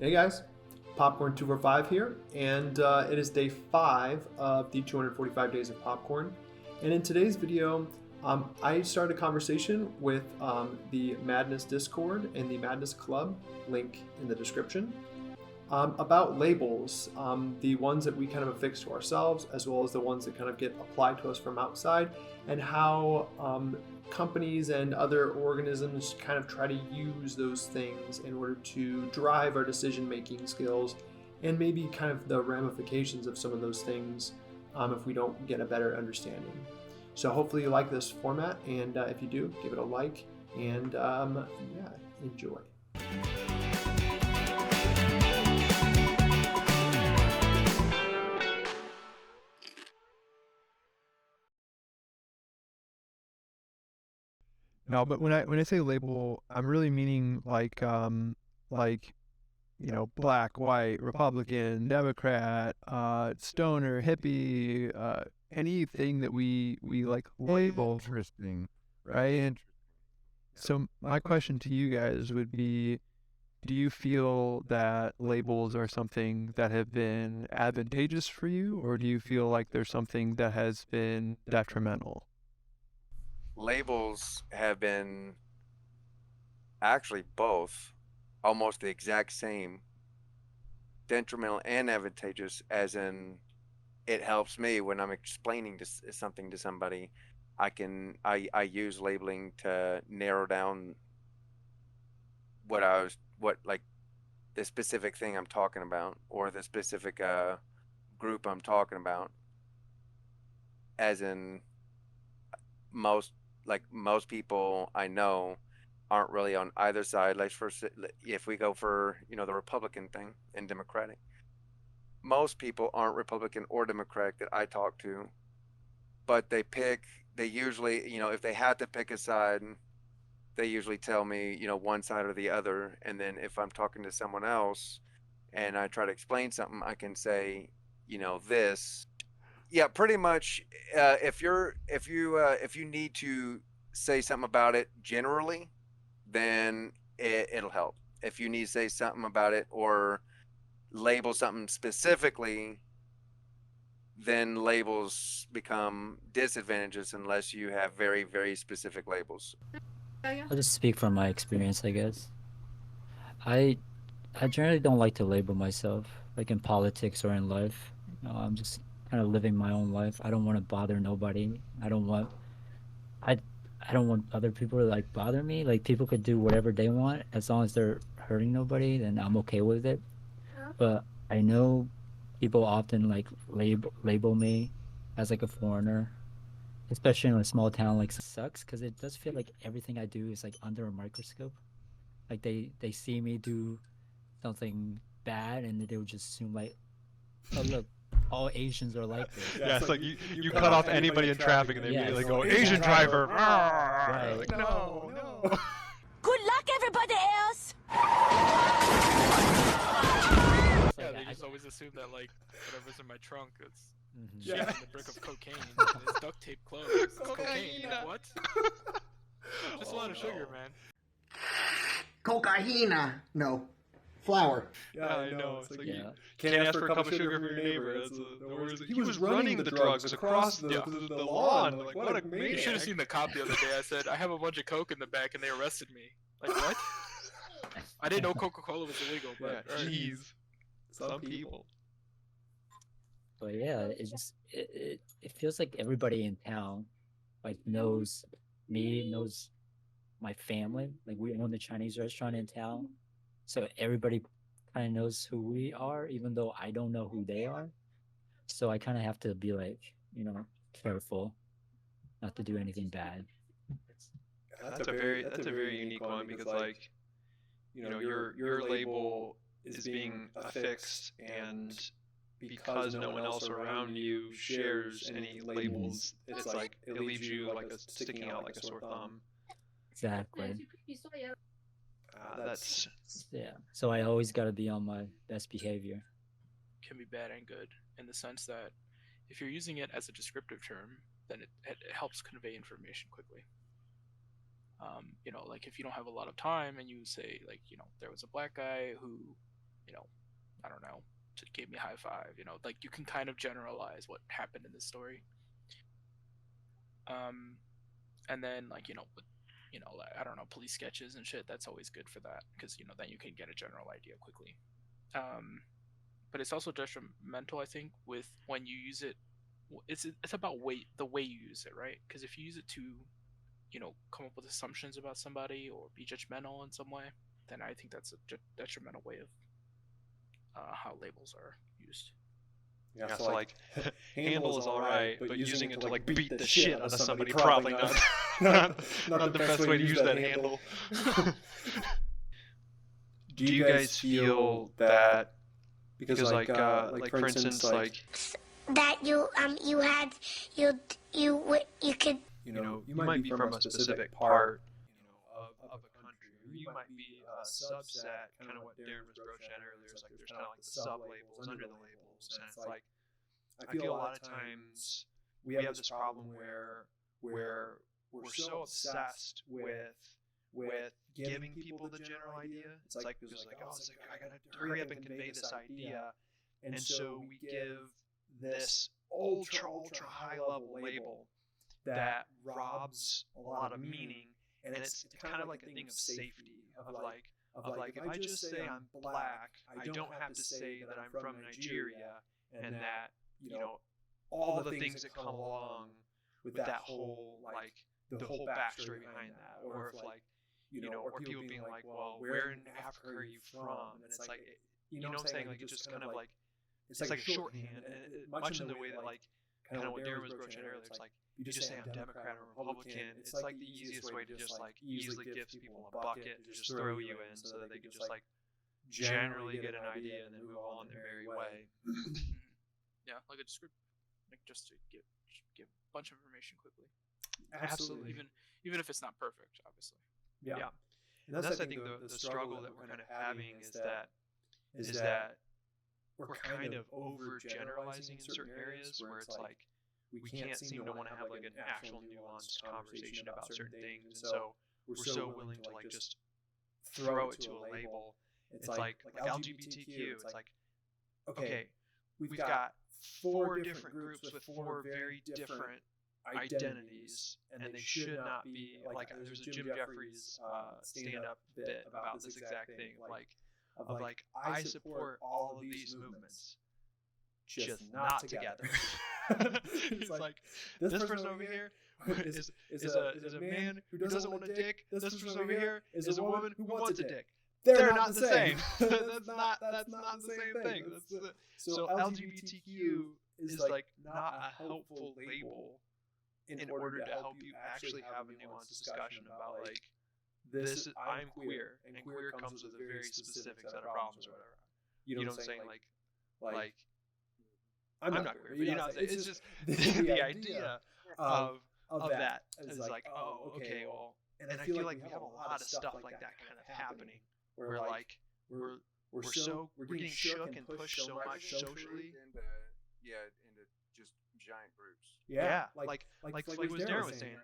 Hey guys, Popcorn 245 here, and it is day 5 of the 245 Days of Popcorn. And in today's video, I started a conversation with the Madness Discord and the Madness Club, link in the description, about labels, the ones that we kind of affix to ourselves, as well as the ones that kind of get applied to us from outside, and how companies and other organisms kind of try to use those things in order to drive our decision making skills, and maybe kind of the ramifications of some of those things if we don't get a better understanding. So hopefully you like this format, and if you do, give it a like, and yeah, enjoy. No, but when I say label, I'm really meaning like black, white, Republican, Democrat, stoner, hippie, anything that we like label, Interesting. right? So my question to you guys would be, do you feel that labels are something that have been advantageous for you, or do you feel like there's something that has been detrimental? Labels have been actually both almost the exact same, detrimental and advantageous, as in it helps me when I'm explaining something to somebody. I use labeling to narrow down what like the specific thing I'm talking about, or the specific group I'm talking about, as in most most people I know aren't really on either side. Like, for if we go for the Republican thing and Democratic, most people aren't Republican or Democratic that I talk to, but they usually, if they had to pick a side, they usually tell me, one side or the other. And then if I'm talking to someone else and I try to explain something, I can say, this. Yeah, pretty much. If you need to say something about it generally, then it'll help. If you need to say something about it or label something specifically, then labels become disadvantages unless you have very, very specific labels. I'll just speak from my experience, I guess. I I generally don't like to label myself, like in politics or in life. I'm just kind of living my own life. I don't want to bother nobody. I I don't want other people to like bother me. Like, people could do whatever they want as long as they're hurting nobody, then I'm okay with it. But I know people often like label me as like a foreigner, especially in a small town. Like, sucks because it does feel like everything I do is like under a microscope. Like, they see me do something bad and they would just assume like, oh look, all Asians are like this. Yeah, it's like you cut off anybody in traffic and they Yes. immediately go, Asian driver. Right. Like, no. Good luck, everybody else! It's Yeah, like, they just always assume that like whatever's in my trunk is Mhm. shit and a brick of cocaine and it's duct tape closed. It's cocaine. Cocaine. What? Just a lot of sugar, man. Cocaina. No. Flour. Yeah, I know. It's like Yeah. you can't ask for a cup of sugar from your neighbor. That's the words. He was running the drugs across the lawn. Like, what a maniac. You should have seen the cop the other day. I said I have a bunch of coke in the back and they arrested me. Like, what? I didn't know Coca-Cola was illegal, Yeah, but alright. jeez. Some people. But yeah, it feels like everybody in town like knows me, knows my family. Like, we own the Chinese restaurant in town, so everybody kind of knows who we are, even though I don't know who they are. So I kind of have to be like, careful not to do anything bad. That's a very unique one because, like, your label is being affixed, and because no one else around you shares any labels, it's like it leaves you like sticking out like a sore thumb. Exactly. That's Yeah. So I always got to be on my best behavior. Can be bad and good in the sense that if you're using it as a descriptive term, then it helps convey information quickly. Like if you don't have a lot of time and you say like, there was a black guy who, I don't know, gave me a high five. Like you can kind of generalize what happened in this story. And then like with like, I don't know, police sketches and shit. That's always good for that because then you can get a general idea quickly. But it's also detrimental, I think, with when you use it. It's about the way you use it, right? Because if you use it to come up with assumptions about somebody or be judgmental in some way, then I think that's a detrimental way of how labels are used. Yeah, so like handle is all right, but using it to like beat the shit out of somebody probably not the best way to use that handle. Do you guys feel that because like for instance like that you could you might be from a specific part of a country, or you might be a subset, kind of what Darren was broaching at earlier. It's like there's kind of like the sub labels under the labels, and it's like I feel a lot of times we have this problem where we're so obsessed with giving people the general idea. It's like I gotta hurry up and convey this idea, and so we give this ultra high level label that robs a lot of meaning, and it's kind of like a thing of safety of like if I just say I'm black, I don't have to say that I'm from Nigeria and that all the things that come along with that whole like the whole backstory behind that, or if like or people being like, well, where in Africa are you from? And it's like what I'm saying, like it's just kind of like it's like a shorthand, and much in the way that like kind of what Darren was broaching earlier. It's like you just say I'm Democrat or Republican. It's like the easiest way to just like easily give people a bucket to just throw you in, so that they can just like generally get an idea and then move on their merry way. Yeah, like a description, like just to give a bunch of information quickly. Absolutely. Even if it's not perfect, obviously. Yeah. And that's I think the struggle that we're kind of having is that we're kind of overgeneralizing in certain areas where it's like we can't seem to want to have like an actual nuanced conversation about certain things, and so we're so willing to like just throw it to a label. It's like LGBTQ. It's like, okay, we've got 4 different groups with 4 very different identities, and they should not be like. There's a Jim Jeffries stand-up bit about this exact thing, of like I support all of these movements, just not together. It's like this person over here is a man who doesn't want a dick. This person over here is a woman who wants a dick. They're not the same. That's not the same thing. So LGBTQ is like not a helpful label in order to help you actually have a nuanced discussion about like this. I'm queer, and queer comes with a very specific set of problems or whatever. You know what I'm saying? Like I'm not queer, but it's just the idea of that is like, oh, okay, well, and I feel like we have a lot of stuff like that kind of happening, where like we're getting shook and pushed so much socially. Into just giant groups. Yeah, like what Darren was saying.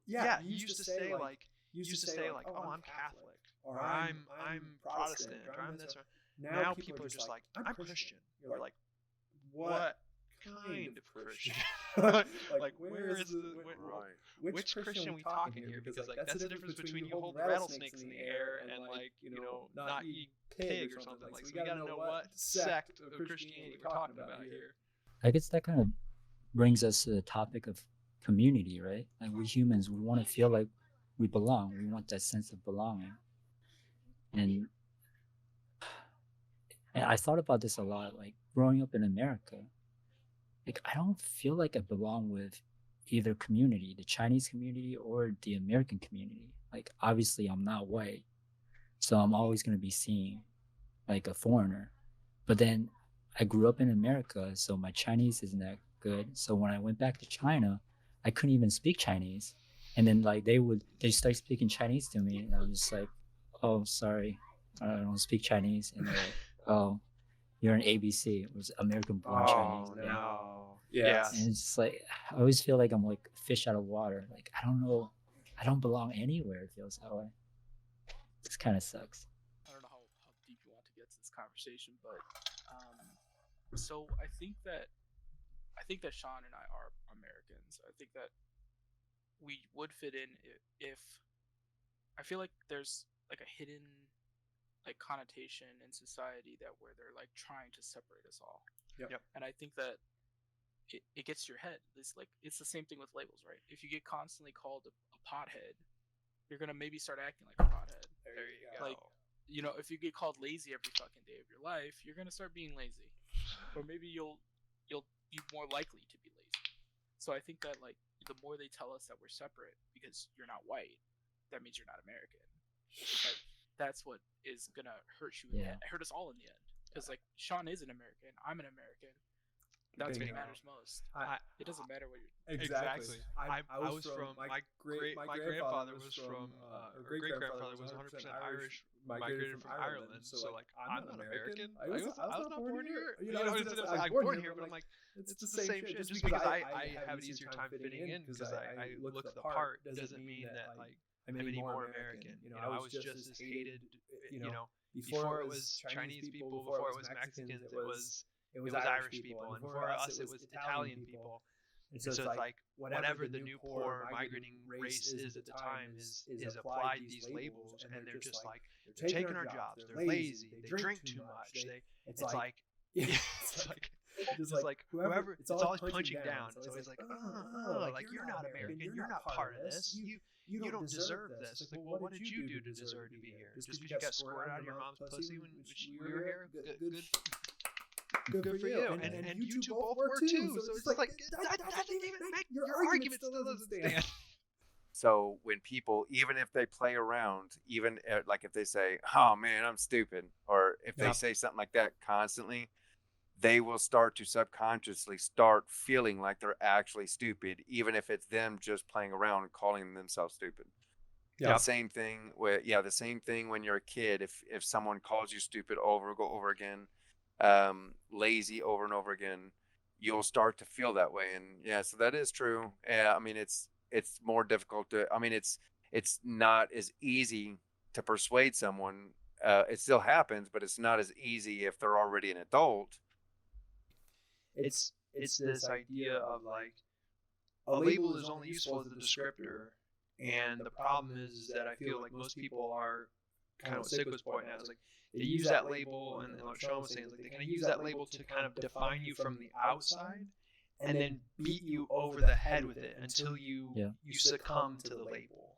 Yeah, he used to say like, oh, I'm Catholic, or I'm Protestant, or I'm this. Or now people are just like, I'm Christian. You're like, what kind of Christian? Like where is which Christian are we talking here? Because like that's the difference between you hold rattlesnakes in the air and like not eat pig or something. Like so we gotta know what sect of Christianity we're talking about here. I guess that kind of brings us to the topic of community, right? Like we humans, we want to feel like we belong. We want that sense of belonging. And I thought about this a lot, like growing up in America, like I don't feel like I belong with either community, the Chinese community or the American community. Like obviously I'm not white, so I'm always going to be seen like a foreigner. But then I grew up in America, so my Chinese isn't that good. So when I went back to China, I couldn't even speak Chinese. And then like they start speaking Chinese to me, and I was just like, oh, sorry, I don't speak Chinese. And they're like, oh, you're an ABC. It was American born Chinese. Oh no. Yeah. And it's just like I always feel like I'm like a fish out of water. Like I don't know, I don't belong anywhere. It feels that way. This kind of sucks. I don't know how deep you want to get to this conversation, but so I think that Sean and I are Americans. I think that we would fit in if I feel like there's like a hidden like connotation in society that where they're like trying to separate us all. Yep. And I think that it gets to your head. It's like it's the same thing with labels, right? If you get constantly called a pothead, you're gonna maybe start acting like a pothead. There you go. Like, you know, if you get called lazy every fucking day of your life, you're gonna start being lazy, or maybe you'll be more likely to be lazy. So I think that like the more they tell us that we're separate because you're not white, that means you're not American. Like, that's what is gonna hurt you. Hurt us all in the end. Because like Sean is an American, I'm an American. That's what matters most. It doesn't matter what you're. Exactly. I was from my grandfather was from great grandfather was 100% Irish, migrated from Ireland. So like I'm not American. I was not born here. You know, I'm born here, but I'm like it's the same shit. Just because I have an easier time fitting in because I look the part doesn't mean that like I'm any more American. You know, I was just as hated. You know, before it was Chinese people, before it was Mexicans, it was Irish people, and before us it was Italian people. And so it's like whatever the new poor migrating race is at the time is applied these labels, and they're just like they're taking our jobs, they're lazy, they drink too much. It's like whoever it's always punching down. It's always like like you're not American, you're not part of this. You don't deserve this. It's like, well, what did you do to deserve to be here? Just because you got squirted out of your mom's pussy when we were here? Good for you. And you two both were too. So it's like that doesn't even make your argument still doesn't stand. So when people, even if they play around, even like if they say, "Oh man, I'm stupid," or if they say something like that constantly, they will start to subconsciously start feeling like they're actually stupid, even if it's them just playing around and calling themselves stupid. Yeah. The same thing when you're a kid. If someone calls you stupid over again, lazy over and over again, you'll start to feel that way. And yeah, so that is true. I mean, it's more difficult to. I mean, it's not as easy to persuade someone. It still happens, but it's not as easy if they're already an adult. It's this idea of like a label is only useful as a descriptor, and the problem is that I feel like most people are kind of what Sig was pointing out. Is like they use that label, and like Sean was saying, like they kind of use that label to kind of define you from the outside, and then beat you over the head with it until you succumb to the label,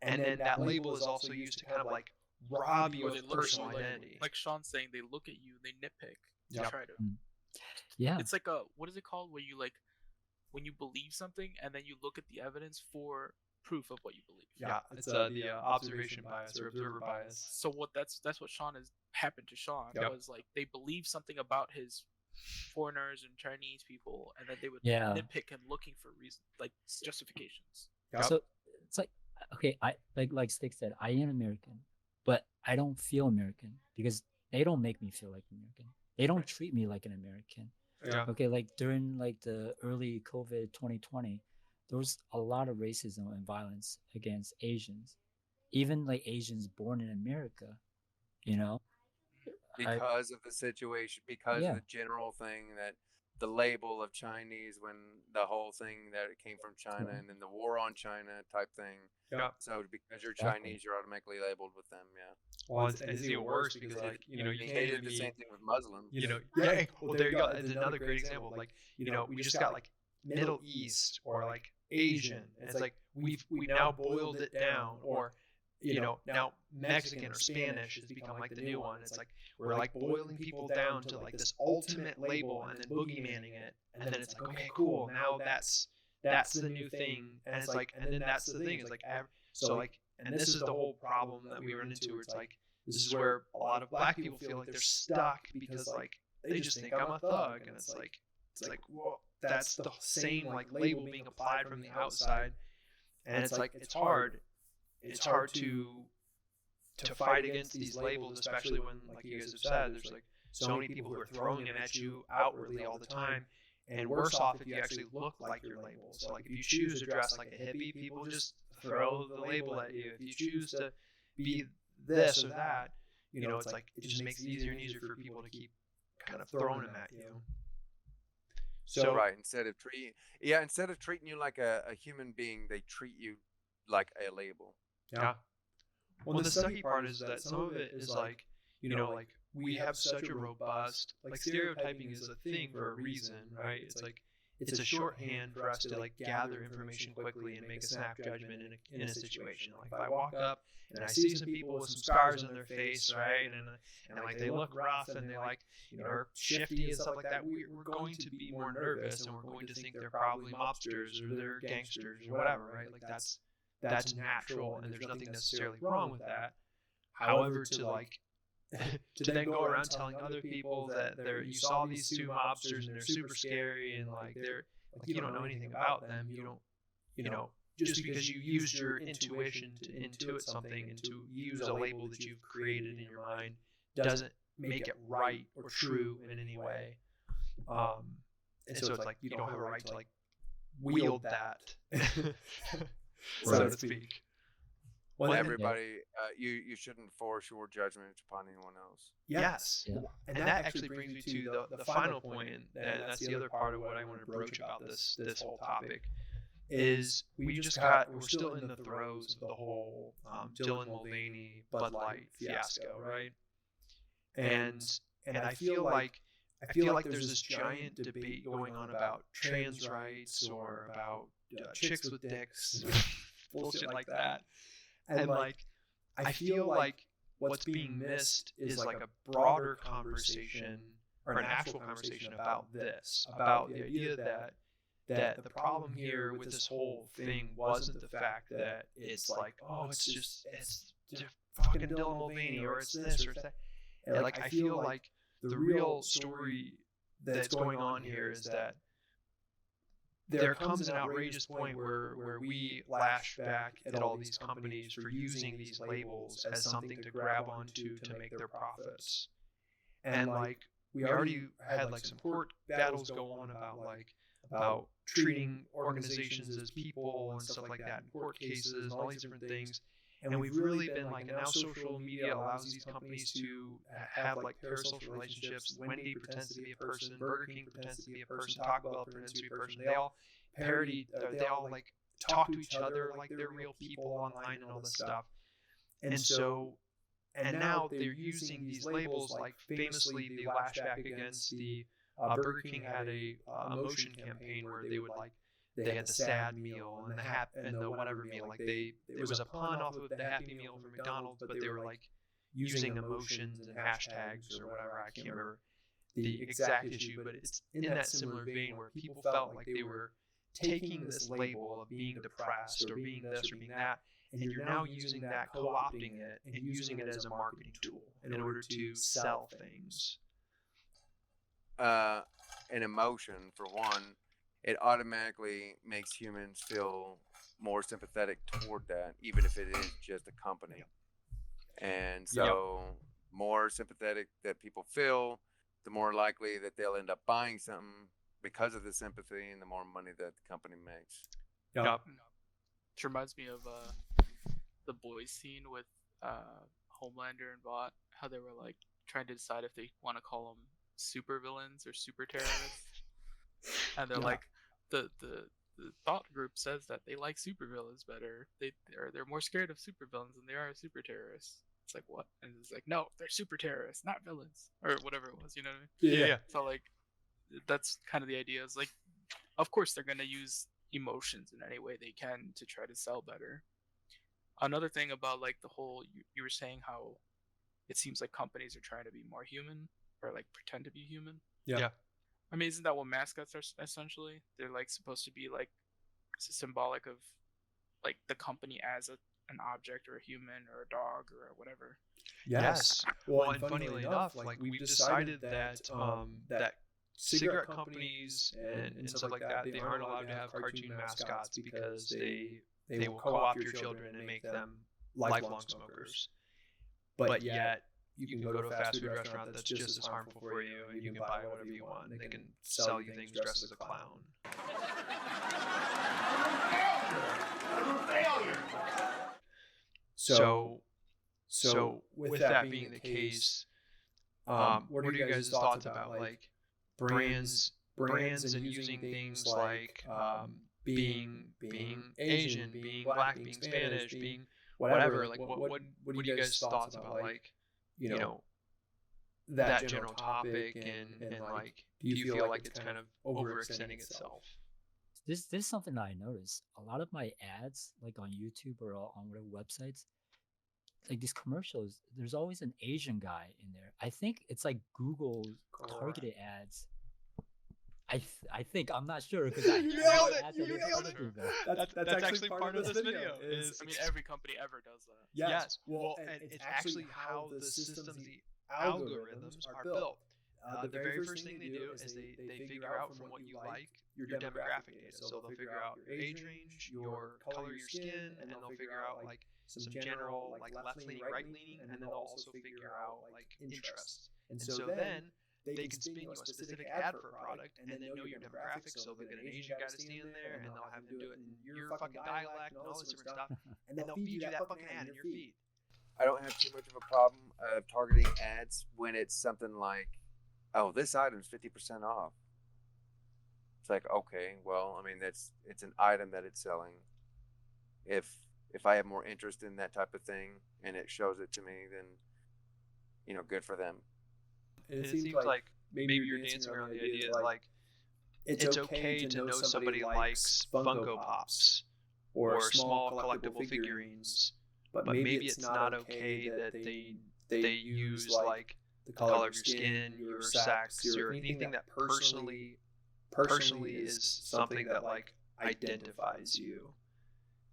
and then that label is also used to kind of like rob you of personal identity. Like Sean's saying, they look at you, they nitpick, they try to. Yeah. It's like what is it called? Where you like, when you believe something and then you look at the evidence for proof of what you believe. Yeah, it's the observation bias or observer bias. So that's what Sean has happened to Sean. It was like they believe something about his foreigners and Chinese people, and then they would nitpick him looking for reasons, like justifications. So it's like, okay, I like Stick said, I am American, but I don't feel American because they don't make me feel like American. They don't treat me like an American. Yeah. Okay, like during like the early COVID 2020, there was a lot of racism and violence against Asians, even like Asians born in America, you know, because of the situation, because of the general thing that the label of Chinese, when the whole thing that it came from China and then the war on China type thing. Yeah. So because you're Chinese, you're automatically labeled with them. Yeah. Well, it's even worse because like you did the same thing with Muslim. Well, there you go. It's another great example. Like we just got like Middle East or like Asian. And it's like we've now boiled it down, or now Mexican or Spanish has become like the new one. It's like we're like boiling people down to like this ultimate label and then boogeymanning it, and then it's like, okay, cool, now that's the new thing, and it's like, and then that's the thing. It's like so like, and this is the whole problem that we run into. Where it's like this is where a lot of black people feel like they're stuck because like they just think I'm a thug, and it's like well, that's the same like label being applied from the outside, and it's like it's hard to fight against these labels, especially when, like you guys have said, there's like so many people who are throwing them at you outwardly all the time. And worse off if you actually look like your label. So like if you choose to dress like a hippie, people just throw the label at you. If you choose to be this or that, it's like it just makes it easier and easier for people to keep kind of throwing them at you. So right, instead of treating you like a human being, they treat you like a label. Yeah. Well, the sucky part is that some of it is like, like we have such a robust, like stereotyping is a thing for a reason, right? It's like, it's a shorthand for us to like gather information quickly and make a snap judgment in a situation. Like if I walk up and I see some people with some scars on their face, right, and like they look rough and they like are shifty and stuff like that, we're going to be more nervous and we're going to think they're probably mobsters or they're gangsters or whatever, right? Like that's natural and there's nothing necessarily wrong with that. However, to like to then go around telling other people that you saw these two mobsters and they're super scary and like they're like you don't know anything about them, you don't just because you used your intuition to intuit something and to use a label that you've created in your mind doesn't make it right or true in any way. And so it's like you don't have a right to like wield that, so to speak. Well, everybody, you shouldn't force your judgment upon anyone else. Yes. Yeah. And that actually brings me to the final point, and that's the other part of what I want to broach about this whole topic, is we're still in the throes of the whole Dylan Mulvaney Bud Light fiasco, right? And I feel like there's this giant debate going on about trans rights or about chicks with dicks, bullshit like that. And like, I feel like what's being missed is like a broader conversation or an actual conversation about this, about the idea that the problem here with this whole thing wasn't the fact that it's like, oh, it's just fucking Dylan Mulvaney or it's this or it's that. And like, I feel like the real story that's going on here is that there comes an outrageous point where we lash back at all these companies for using these labels as something to grab onto to make their profits. And like we already had like some court battles go on about treating organizations as people and stuff like that in court cases and all these different things. And we've really been like, and now social media allows these companies to have like parasocial relationships. Wendy pretends to be a person, Burger King pretends to be a person, Taco Bell pretends to be a person. They all they all like talk to each other like they're real people online and all this stuff. And so, and now they're using these labels, like famously they lashed back against the Burger King had a emotion campaign where they would like, they had the sad meal and the whatever meal, like it was a pun off of the Happy Meal from McDonald's, but they were like using emotions and hashtags or whatever. I can't remember the exact issue, but it's in that similar vein where people felt like they were taking this label of being depressed or being this or being that, and you're now using that, co-opting it and using it as a marketing tool in order to sell things. An emotion, for one, it automatically makes humans feel more sympathetic toward that, even if it is just a company. And so more sympathetic that people feel, the more likely that they'll end up buying something because of the sympathy and the more money that the company makes. Yep. It reminds me of the boys scene with Homelander and Vought, how they were like trying to decide if they want to call them super villains or super terrorists. And they're like, the thought group says that they like supervillains better. They're more scared of supervillains than they are of super terrorists. It's like, what? And it's like, no, they're super terrorists, not villains, or whatever it was. You know what I mean? Yeah. So like, that's kind of the idea. Is like, of course they're gonna use emotions in any way they can to try to sell better. Another thing about like the whole, you were saying how it seems like companies are trying to be more human or like pretend to be human. Yeah. I mean, isn't that what mascots are essentially? They're like supposed to be like symbolic of like the company as an object or a human or a dog or whatever. Yes. Well, and funnily enough, like we've decided that that cigarette companies and stuff like that, they aren't allowed to have cartoon mascots because they will co-opt your children and make them lifelong smokers. But yet you can go to a fast food restaurant that's just as harmful for you, and you can buy whatever you want. They can sell you things dressed as a clown. So So with that being the case, what are you guys' thoughts about like brands and using things like being Asian, being Black, being Spanish, being whatever? Like what are you guys' thoughts about like that general topic and like do you feel like it's kind of overextending itself? This is something that I noticed. A lot of my ads, like on YouTube or on whatever websites, like these commercials, there's always an Asian guy in there. I think it's like Google targeted ads. I think, I'm not sure because I You nailed it! That's actually part of this video. I mean, every company ever does that. Yes. Well, and it's actually how the systems, the algorithms are built. The very first thing they do is they figure out from what you like your demographic data. So they'll figure out your age range, your color of your skin, and then they'll figure out like some general like left-leaning, right-leaning, and then they'll also figure out like interests. And so then they can spin you a specific ad for a product, and then they know your demographic, so they'll get an Asian guy to stand there, and they'll have him do it in your fucking dialect and all this different stuff, and they'll feed you that fucking ad in your feed. I don't have too much of a problem of targeting ads when it's something like, oh, this item's 50% off. It's like, okay, well, I mean, it's an item that it's selling. If I have more interest in that type of thing and it shows it to me, then, good for them. And it seems like maybe you're dancing around the idea that like it's okay to know somebody likes Funko Pops or small collectible figurines, but maybe it's not okay that they use like the color of your skin, your sex, or anything that personally is something that like identifies you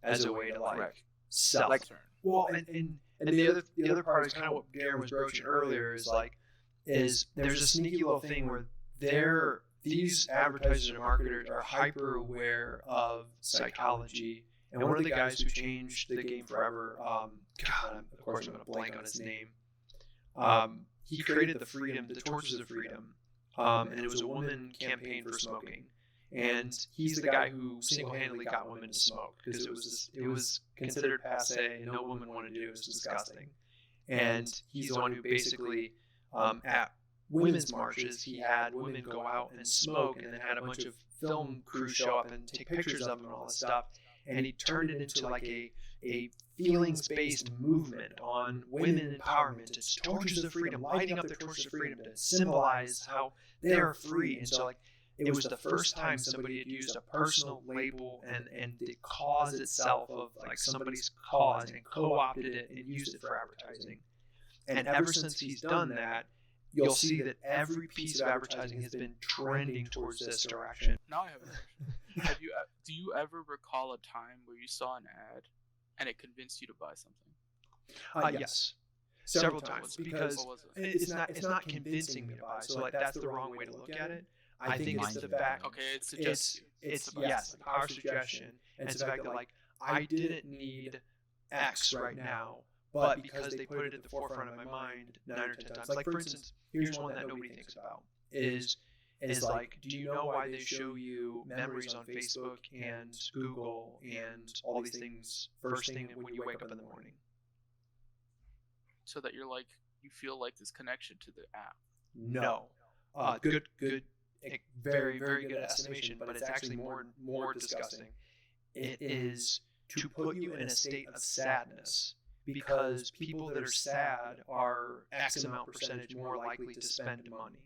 as a way to like sell. Like, well, and the other part is kind of what Darren was broaching earlier is there's a sneaky little thing where these advertisers and marketers are hyper aware of psychology. And one of the guys who changed the game forever, God, of course I'm going to blank on his name. He created the Torches of Freedom, and it was a woman campaign for smoking. And he's the guy who single-handedly got women to smoke because it was considered passe. No woman wanted to do it. It was disgusting. And he's the one who basically, at women's marches, he had women go out and smoke, and then had a bunch of film crews show up and take pictures of them and all this stuff. And he turned it into like a feelings-based movement on women empowerment. It's torches of freedom, lighting up their torches of freedom to symbolize how they're free. And so, like, it was the first time somebody had used a personal label and the cause itself of like somebody's cause and co-opted it and used it for advertising. And ever since he's done that, you'll see that every piece of advertising has been trending towards this direction. Now I have a question. Do you ever recall a time where you saw an ad and it convinced you to buy something? Yes. Several times, because it's not convincing me to buy. So like that's the wrong way to look at it. I think it's the fact. Okay, it suggests it's yes, our suggestion, and it's the fact that like I didn't need X right now, but because they put it at the forefront of my mind 9 or 10 times. Like for instance, here's one that nobody thinks about: is like, do you know why they show you memories on Facebook and Google and all these things first thing when you wake up in the morning? So that you feel like this connection to the app. No. Good. Very, very good estimation, but it's actually more disgusting. It is to put you in a state of sadness because people that are sad are X amount percentage more likely to spend money.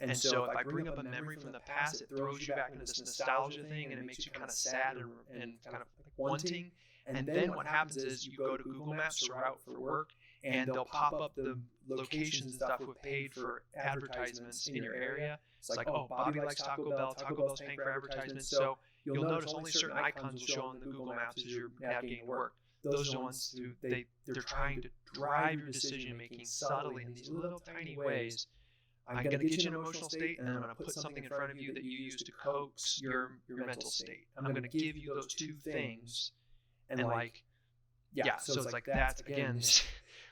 And so if I bring up a memory from the past, it throws you back into this nostalgia thing and it makes you kind of sad and kind of wanting. And then what happens is you go to Google Maps to route for work, and they'll pop up the locations and stuff who have paid for advertisements in your area. It's like, oh, Bobby likes Taco Bell. Taco Bell's paying for advertisements. So you'll notice only certain icons will show on the Google Maps as you're navigating to work. Those are the ones who they're trying to drive your decision making subtly in these little tiny ways. I'm going to get you in an emotional state, and then I'm going to put something in front of you that you use to coax your mental state. I'm going to give you those two things, and like, yeah. So it's like that's again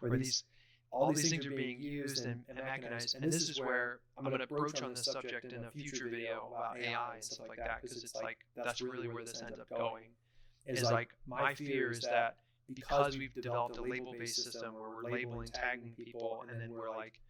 where all these things are being used and mechanized. And this is where I'm going to broach on this subject in a future video about AI and stuff like that, because it's like that's really where this ends up going. Is like my fear is that because we've developed a label-based system where we're labeling, tagging people, and then we're like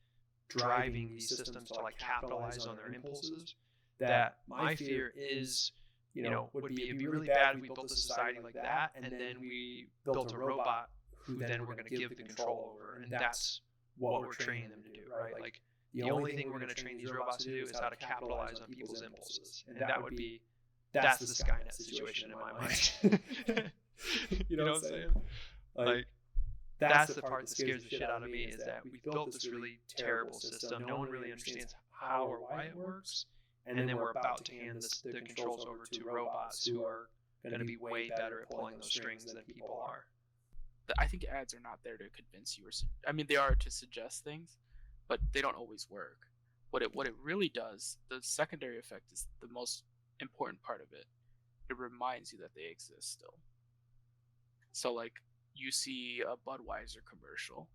driving these systems to like capitalize on their impulses, that my fear is, would be, it'd be really bad if we built a society like that, and then we built a robot who then we're going to give the control over, and that's what we're training them to do, right? Like, the only thing we're going to train these robots to do is how to capitalize on people's impulses, and that's the Skynet situation in my mind. You know what I'm saying? Like, that's the part that scares the shit out of me, is that we built this really terrible system. No one really understands how or why it works, and then we're about to hand the controls over to robots who are going to be way better at pulling those strings than people are. I think ads are not there to convince you, I mean, they are to suggest things, but they don't always work. What it really does, the secondary effect is the most important part of it. It reminds you that they exist still. So like, you see a Budweiser commercial,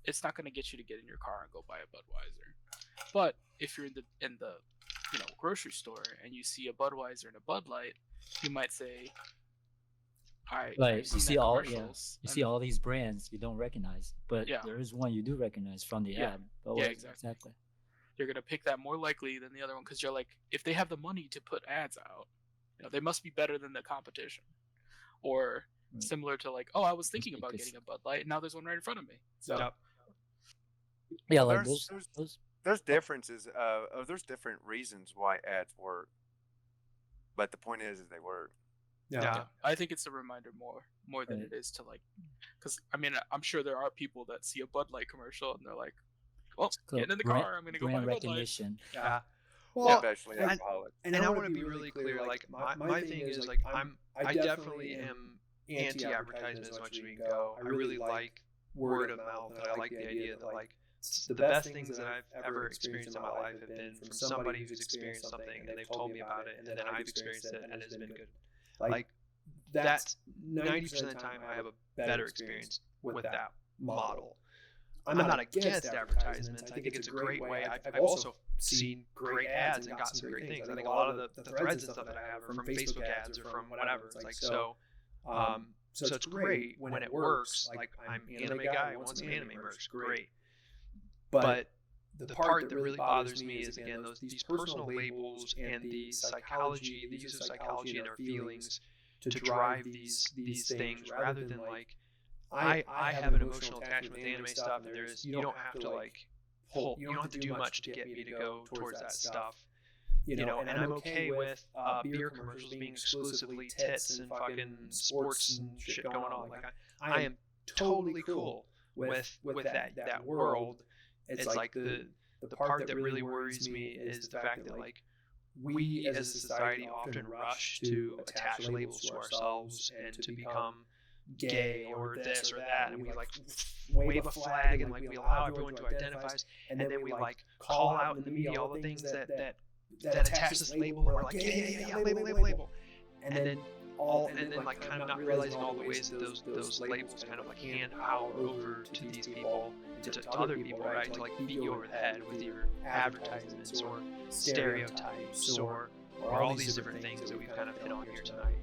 it's not going to get you to get in your car and go buy a Budweiser. But if you're in the grocery store and you see a Budweiser and a Bud Light, you might say, you see all these brands you don't recognize, but there is one you do recognize from the ad. Exactly. You're gonna pick that more likely than the other one, because you're like, if they have the money to put ads out, they must be better than the competition. Or similar to like, I was thinking about getting a Bud Light, and now there's one right in front of me. So yeah, like there's differences. There's different reasons why ads work, but the point is they work. Yeah, I think it's a reminder more than it is to like, because I mean, I'm sure there are people that see a Bud Light commercial and they're like, well, getting in the car, I'm gonna go buy a Bud Light. Yeah. Well, especially alcoholics. And I want to be really clear. Like, my thing is like, I definitely am anti-advertisement as much as we can go. I really like word of mouth, and I like the idea that like, the best things that I've ever experienced in my life have been from somebody who's experienced something and they've told me about it, and then I've experienced it and it's been good. Like, that's 90% of the time I have a better experience with that model. I'm not against advertisements. I think it's a great way. I've also seen great ads and gotten some great things. I think a lot of the threads and stuff that I have are from Facebook ads or from whatever. It's like, so it's great when it works. Like, I'm an anime guy, I want some anime merch, great. But the part that really bothers me is, again, these personal labels and the psychology, the use of psychology and our feelings to drive these things, rather than like, I have an emotional attachment with anime stuff, and you don't have to like you don't have to do much to get me to go towards that stuff. And I'm okay with beer commercials being exclusively tits and fucking sports and shit going on. Like, I am totally cool with that world. It's like the part that really worries me is the fact that like, we as a society often rush to attach labels to ourselves and to become gay or this or that, and we like wave a flag and like we allow everyone to identify us, and then we like call out in the media all the things that attach this label, and we're like, yeah, label, and then like kind of not realizing all the ways that those labels kind of like hand power over to these people, to other people, right? To like beat you over the head with your advertisements or stereotypes or all these different things that we've kind of hit on here tonight.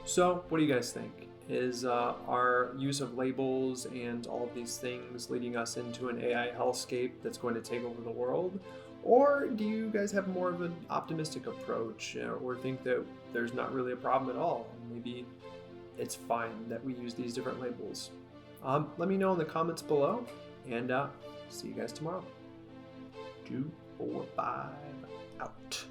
So, what do you guys think? Is our use of labels and all of these things leading us into an AI hellscape that's going to take over the world? Or do you guys have more of an optimistic approach, or think that there's not really a problem at all? Maybe it's fine that we use these different labels. Let me know in the comments below, and see you guys tomorrow. 2, 4, 5, out.